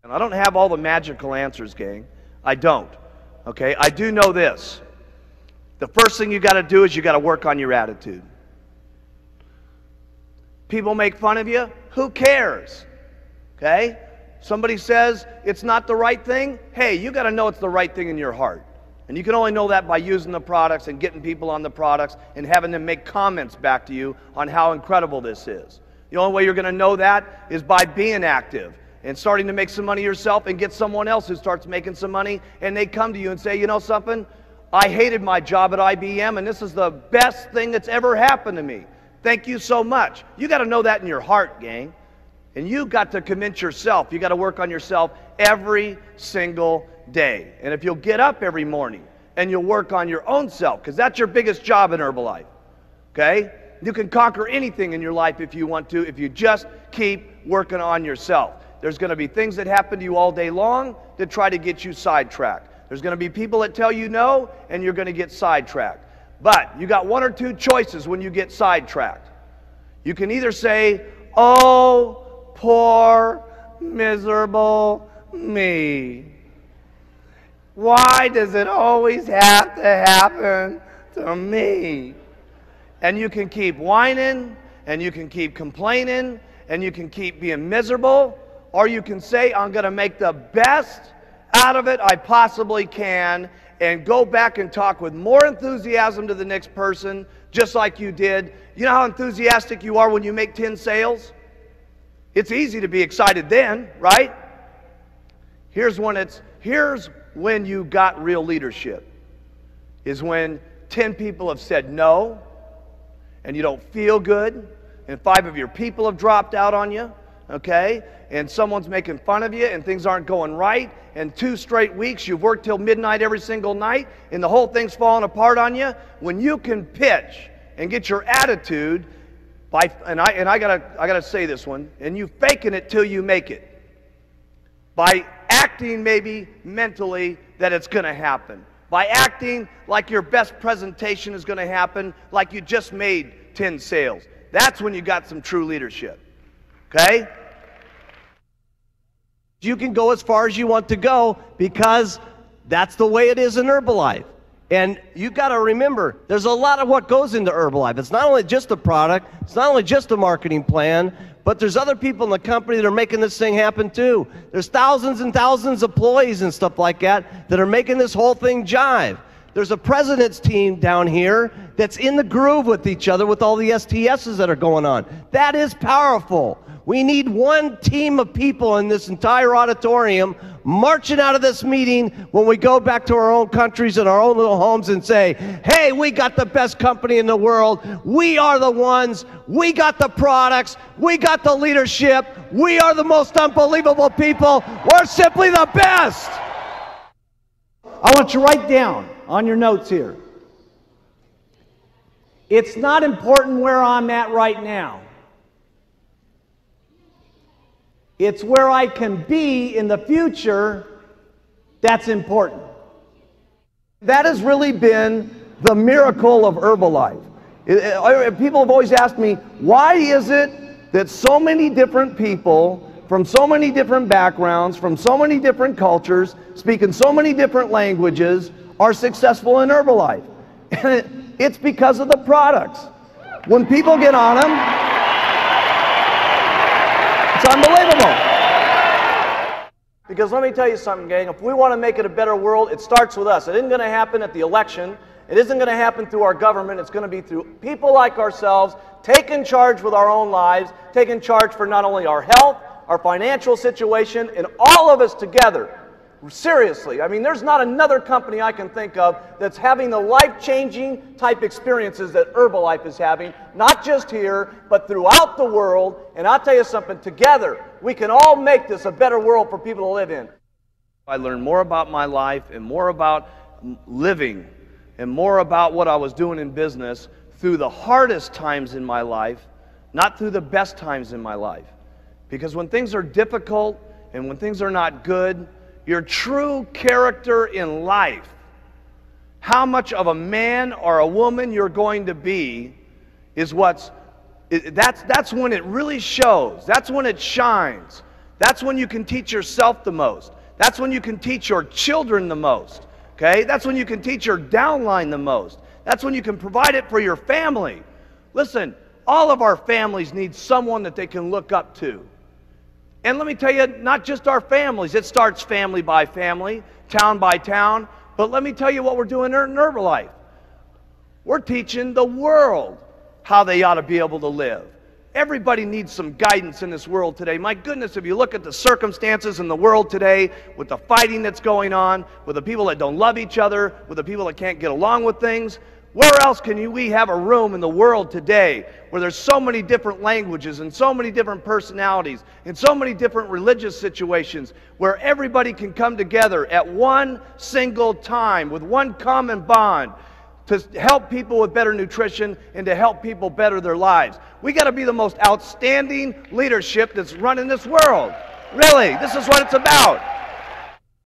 And I don't have all the magical answers, gang. I don't. Okay? I do know this. The first thing you got to do is you got to work on your attitude. People make fun of you. Who cares? Okay? Somebody says it's not the right thing. Hey, you got to know it's the right thing in your heart. And you can only know that by using the products and getting people on the products and having them make comments back to you on how incredible this is. The only way you're going to know that is by being active and starting to make some money yourself and get someone else who starts making some money, and they come to you and say, you know something? I hated my job at IBM, and this is the best thing that's ever happened to me. Thank you so much. You got to know that in your heart, gang. And you got to convince yourself. You got to work on yourself every single day. And if you'll get up every morning and you'll work on your own self, because that's your biggest job in Herbalife, okay? You can conquer anything in your life if you want to, if you just keep working on yourself. There's going to be things that happen to you all day long that try to get you sidetracked. There's going to be people that tell you no, and you're going to get sidetracked. But you got one or two choices when you get sidetracked. You can either say, oh, poor, miserable me. Why does it always have to happen to me? And you can keep whining, and you can keep complaining, and you can keep being miserable, or you can say, I'm going to make the best out of it I possibly can, and go back and talk with more enthusiasm to the next person, just like you did. You know how enthusiastic you are when you make 10 sales? It's easy to be excited then, right? Here's when you got real leadership, is when 10 people have said no, and you don't feel good, and 5 of your people have dropped out on you, okay? And someone's making fun of you, and things aren't going right, and 2 straight weeks you've worked till midnight every single night, and the whole thing's falling apart on you. When you can pitch and get your attitude, and I gotta say this one, and you faking it till you make it, by acting maybe mentally that it's going to happen, by acting like your best presentation is going to happen, like you just made 10 sales. That's when you got some true leadership. Okay? You can go as far as you want to go because that's the way it is in Herbalife. And you got to remember, there's a lot of what goes into Herbalife. It's not only just a product, it's not only just a marketing plan, but there's other people in the company that are making this thing happen too. There's thousands and thousands of employees and stuff like that are making this whole thing jive. There's a president's team down here that's in the groove with each other with all the STSs that are going on. That is powerful. We need one team of people in this entire auditorium marching out of this meeting when we go back to our own countries and our own little homes and say, hey, we got the best company in the world. We are the ones. We got the products. We got the leadership. We are the most unbelievable people. We're simply the best. I want you to write down on your notes here. It's not important where I'm at right now. It's where I can be in the future that's important. That has really been the miracle of Herbalife. People have always asked me, why is it that so many different people from so many different backgrounds, from so many different cultures, speaking so many different languages, are successful in Herbalife? And it's because of the products. When people get on them, it's unbelievable. Because let me tell you something, gang. If we want to make it a better world, it starts with us. It isn't going to happen at the election. It isn't going to happen through our government. It's going to be through people like ourselves, taking charge with our own lives, taking charge for not only our health, our financial situation, and all of us together. Seriously, I mean, there's not another company I can think of that's having the life-changing type experiences that Herbalife is having, not just here, but throughout the world. And I'll tell you something, together, we can all make this a better world for people to live in. I learned more about my life and more about living and more about what I was doing in business through the hardest times in my life, not through the best times in my life. Because when things are difficult and when things are not good, your true character in life, how much of a man or a woman you're going to be, is that's when it really shows. That's when it shines. That's when you can teach yourself the most. That's when you can teach your children the most. Okay? That's when you can teach your downline the most. That's when you can provide it for your family. Listen, all of our families need someone that they can look up to. And let me tell you, not just our families. It starts family by family, town by town. But let me tell you what we're doing in Herbalife. We're teaching the world how they ought to be able to live. Everybody needs some guidance in this world today. My goodness, if you look at the circumstances in the world today, with the fighting that's going on, with the people that don't love each other, with the people that can't get along with things, where else can we have a room in the world today where there's so many different languages and so many different personalities and so many different religious situations where everybody can come together at one single time with one common bond to help people with better nutrition and to help people better their lives? We got to be the most outstanding leadership that's running this world. Really, this is what it's about.